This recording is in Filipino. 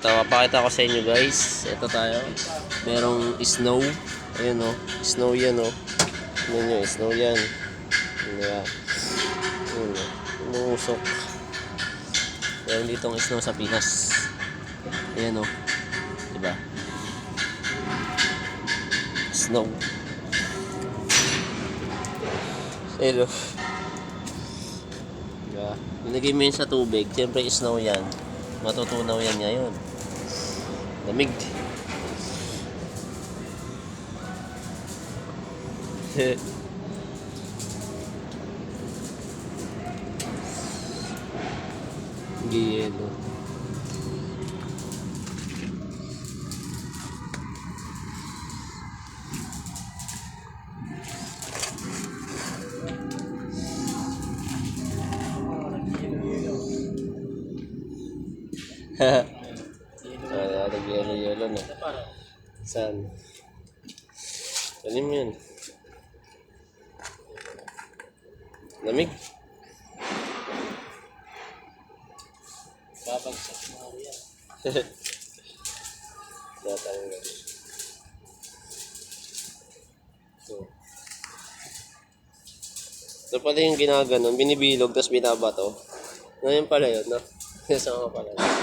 Ito, papakita ko sa inyo guys. Ito tayo. Merong snow. Ayun o. Snow yan o. Tignan nyo, snow yan. Diba? Ayun o. Umusok. Meron ditong snow sa Pinas. Ayan o. Diba? Snow. Ayun o. Diba? Nilagay mo yun sa tubig. Siyempre snow yan. Matutunaw yan ngayon. Lamig. Giyelo. Yelo na. Saan? Saan mo yun? Lamig? Babagsak na ako yan. Natanggal. Ito pala yung ginaganon, binibilog, tapos binabato. Ngayon pala yun, no? Kasama pala.